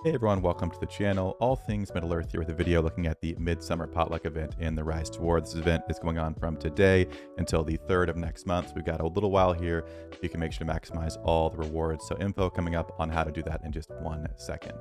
Hey everyone, welcome to the channel. All things Middle Earth here with a video looking at the Midsummer Potluck event in the Rise to War. This event is going on from today until the 3rd of next month. So we've got a little while here. You can make sure to maximize all the rewards. So info coming up on how to do that in just 1 second.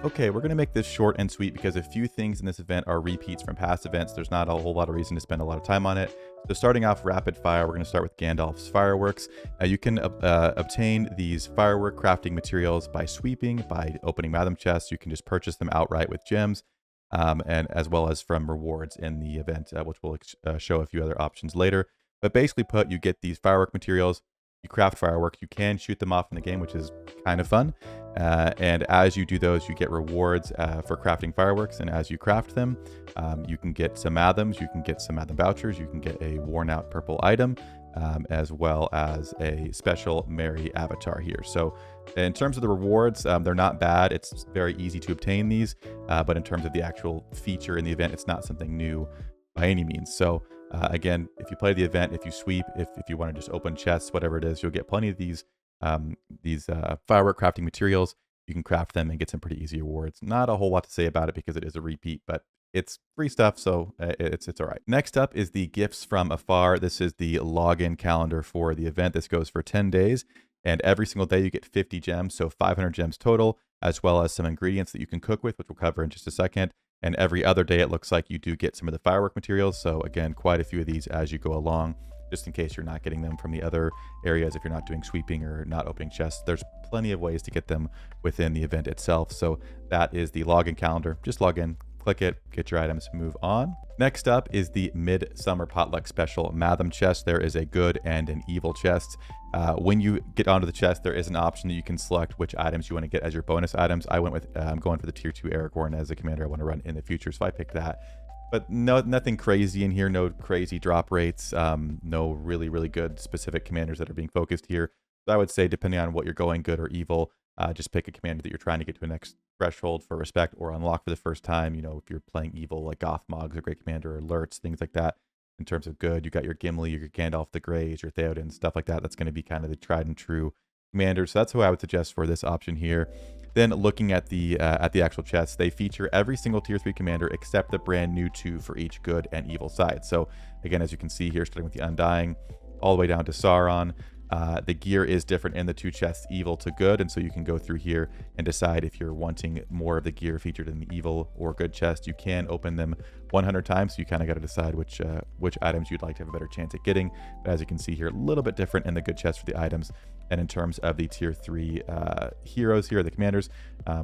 Okay, we're going to make this short and sweet because a few things in this event are repeats from past events. There's not a whole lot of reason to spend a lot of time on it. So starting off rapid fire, we're going to start with Gandalf's fireworks. You can obtain these firework crafting materials by sweeping, by opening mathem chests. You can just purchase them outright with gems, and as well as from rewards in the event, which we'll show a few other options later. But basically put, you get these firework materials. You craft fireworks, you can shoot them off in the game, which is kind of fun. And as you do those, you get rewards for crafting fireworks. And as you craft them, you can get some mathems, you can get some mathem vouchers, you can get a worn out purple item, as well as a special Merry avatar here. So in terms of the rewards, they're not bad. It's very easy to obtain these, but in terms of the actual feature in the event, it's not something new by any means. So again, if you play the event, if you sweep, if you want to just open chests, whatever it is, you'll get plenty of these firework crafting materials. You can craft them and get some pretty easy rewards. Not a whole lot to say about it because it is a repeat, but it's free stuff, so it's all right. Next up is the gifts from afar. This is the login calendar for the event. This goes for 10 days, and every single day you get 50 gems, so 500 gems total, as well as some ingredients that you can cook with, which we'll cover in just a second. And every other day, it looks like you do get some of the firework materials. So again, quite a few of these as you go along, just in case you're not getting them from the other areas. If you're not doing sweeping or not opening chests, there's plenty of ways to get them within the event itself. So that is the login calendar. Just log in, click it, get your items, move on. Next up is the Midsummer Potluck Special Mathem chest. There is a good and an evil chest. When you get onto the chest, there is an option that you can select which items you want to get as your bonus items. I went with, I'm going for the tier 2 Aragorn as a commander I want to run in the future, so I picked that. But nothing crazy in here, no crazy drop rates, no really good specific commanders that are being focused here. So I would say, depending on what you're going, good or evil, just pick a commander that you're trying to get to a next threshold for respect or unlock for the first time. You know, if you're playing evil, like Gothmog's a great commander, or Alerts, things like that. In terms of good, you got your Gimli, your Gandalf the Greys, your Theoden, stuff like that. That's going to be kind of the tried and true commander. So that's who I would suggest for this option here. Then looking at the actual chests, they feature every single tier 3 commander except the brand new 2 for each good and evil side. So again, as you can see here, starting with the Undying, all the way down to Sauron. The gear is different in the 2 chests, evil to good, and so you can go through here and decide if you're wanting more of the gear featured in the evil or good chest. You can open them 100 times, so you kind of got to decide which items you'd like to have a better chance at getting. But as you can see here, a little bit different in the good chest for the items. And in terms of the tier 3 heroes here, the commanders,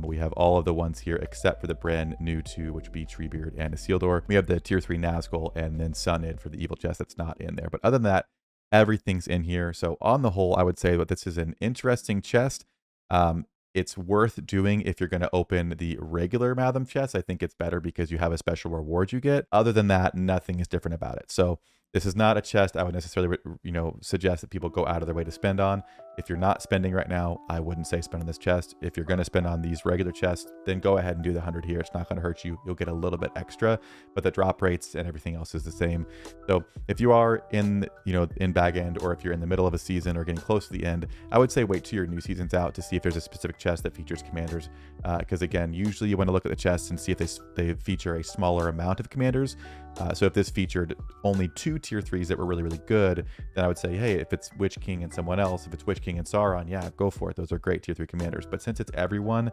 we have all of the ones here except for the brand new 2, which would be Treebeard and Isildur. We have the tier 3 Nazgul and then Sunid for the evil chest that's not in there. But other than that, everything's in here. So on the whole, I would say that this is an interesting chest. It's worth doing if you're going to open the regular mathem chest. I think it's better because you have a special reward you get. Other than that, nothing is different about it. So this is not a chest I would necessarily, suggest that people go out of their way to spend on. If you're not spending right now, I wouldn't say spend on this chest. If you're going to spend on these regular chests, then go ahead and do the 100 here. It's not going to hurt you. You'll get a little bit extra, but the drop rates and everything else is the same. So if you are in bag end, or if you're in the middle of a season or getting close to the end, I would say wait till your new season's out to see if there's a specific chest that features commanders. Because again, usually you want to look at the chests and see if they feature a smaller amount of commanders. So if this featured only 2 tier 3s that were really good, then I would say, hey, if it's Witch King and someone else, if it's Witch King and Sauron, yeah, go for it. Those are great tier 3 commanders. But since it's everyone,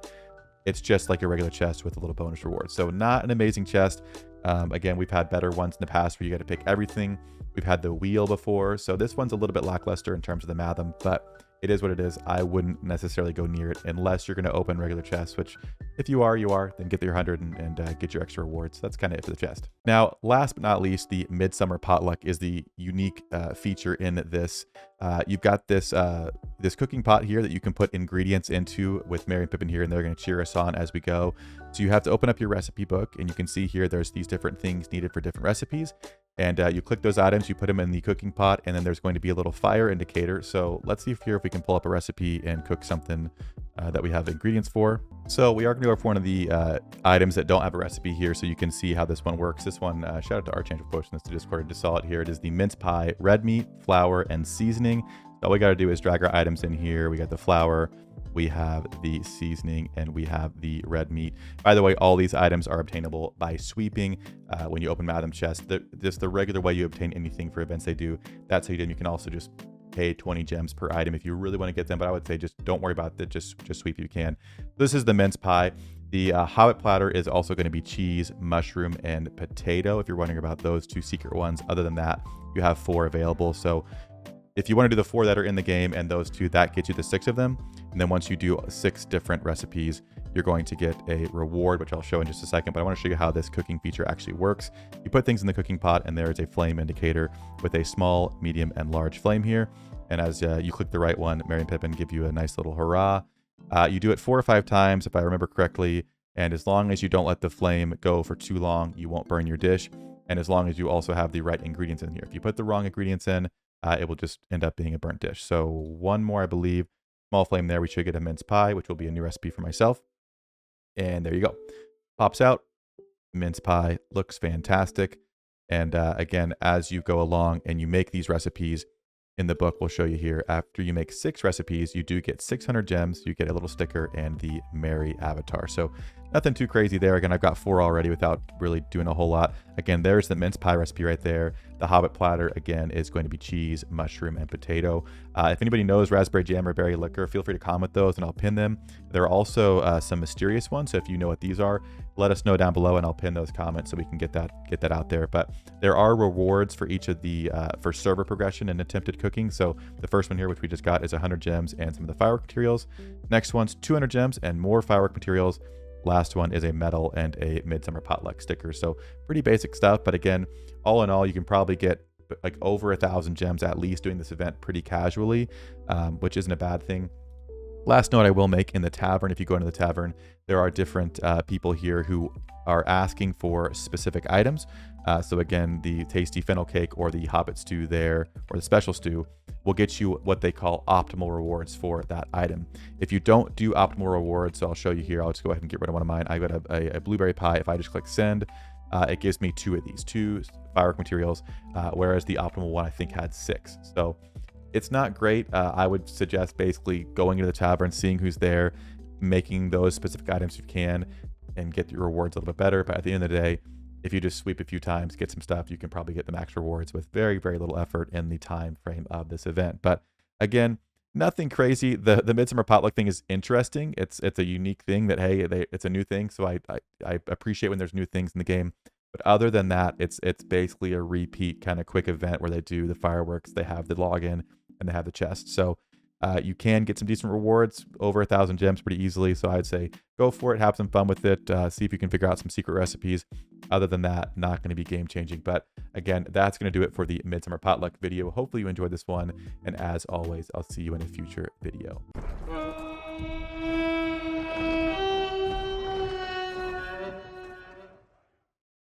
it's just like a regular chest with a little bonus reward. So not an amazing chest. Again, we've had better ones in the past where you got to pick everything. We've had the wheel before. So this one's a little bit lackluster in terms of the mathem, but it is what it is. I wouldn't necessarily go near it unless you're going to open regular chests, which if you are, then get your 100 and get your extra rewards. That's kind of it for the chest. Now, last but not least, the Midsummer Potluck is the unique feature in this. You've got this cooking pot here that you can put ingredients into with Merry and Pippin here, and they're going to cheer us on as we go. So you have to open up your recipe book, and you can see here there's these different things needed for different recipes. And you click those items, you put them in the cooking pot, and then there's going to be a little fire indicator. So let's see if we can pull up a recipe and cook something that we have ingredients for. So we are going to go for one of the items that don't have a recipe here, so you can see how this one works. This one, shout out to Archangel for posting this to Discord and just saw it here. It is the mince pie, red meat, flour, and seasoning. All we got to do is drag our items in here. We got the flour, we have the seasoning, and we have the red meat. By the way, all these items are obtainable by sweeping when you open Mathem chest. Just the regular way you obtain anything for events they do, that's how you do. You can also just pay 20 gems per item if you really want to get them, but I would say just don't worry about that. Just sweep if you can. This is the mince pie. The Hobbit platter is also going to be cheese, mushroom, and potato if you're wondering about those 2 secret ones. Other than that, you have 4 available. So if you want to do the 4 that are in the game and those 2, that gets you the 6 of them. And then once you do 6 different recipes, you're going to get a reward, which I'll show in just a second. But I want to show you how this cooking feature actually works. You put things in the cooking pot, and there is a flame indicator with a small, medium, and large flame here. And as you click the right one, Merry and Pippin give you a nice little hurrah. You do it 4 or 5 times, if I remember correctly. And as long as you don't let the flame go for too long, you won't burn your dish. And as long as you also have the right ingredients in here. If you put the wrong ingredients in, it will just end up being a burnt dish. So one more, I believe. Small flame there. We should get a mince pie, which will be a new recipe for myself. And there you go. Pops out. Mince pie looks fantastic. And again, as you go along and you make these recipes, in the book, we'll show you here, after you make 6 recipes, you do get 600 gems, you get a little sticker, and the Merry avatar. So nothing too crazy there. Again, I've got 4 already without really doing a whole lot. Again, there's the mince pie recipe right there. The Hobbit platter, again, is going to be cheese, mushroom, and potato. If anybody knows raspberry jam or berry liquor, feel free to comment those and I'll pin them. There are also some mysterious ones, so if you know what these are, let us know down below and I'll pin those comments so we can get that out there. But there are rewards for each of the for server progression and attempted cooking. So the first one here, which we just got, is 100 gems and some of the firework materials. Next one's 200 gems and more firework materials. Last one is a medal and a Midsummer Potluck sticker. So pretty basic stuff, but again, all in all, you can probably get like over 1,000 gems at least doing this event pretty casually, which isn't a bad thing. Last note I will make, in the tavern, if you go into the tavern, there are different people here who are asking for specific items. So again, the tasty fennel cake or the Hobbit stew there, or the special stew, will get you what they call optimal rewards for that item. If you don't do optimal rewards, so I'll show you here, I'll just go ahead and get rid of one of mine. I got a blueberry pie. If I just click send, it gives me 2 of these, 2 firework materials, whereas the optimal one I think had 6. So it's not great. I would suggest basically going into the tavern, seeing who's there, making those specific items if you can, and get your rewards a little bit better. But at the end of the day, if you just sweep a few times, get some stuff, you can probably get the max rewards with very, very little effort in the time frame of this event. But again, nothing crazy. The Midsummer Potluck thing is interesting. It's a unique thing that, hey, it's a new thing. So I appreciate when there's new things in the game. But other than that, it's basically a repeat kind of quick event where they do the fireworks, they have the login, and they have the chest. So you can get some decent rewards, over 1,000 gems pretty easily. So I'd say go for it, have some fun with it, see if you can figure out some secret recipes. Other than that, not going to be game changing. But again, that's going to do it for the Midsummer Potluck video. Hopefully you enjoyed this one. And as always, I'll see you in a future video.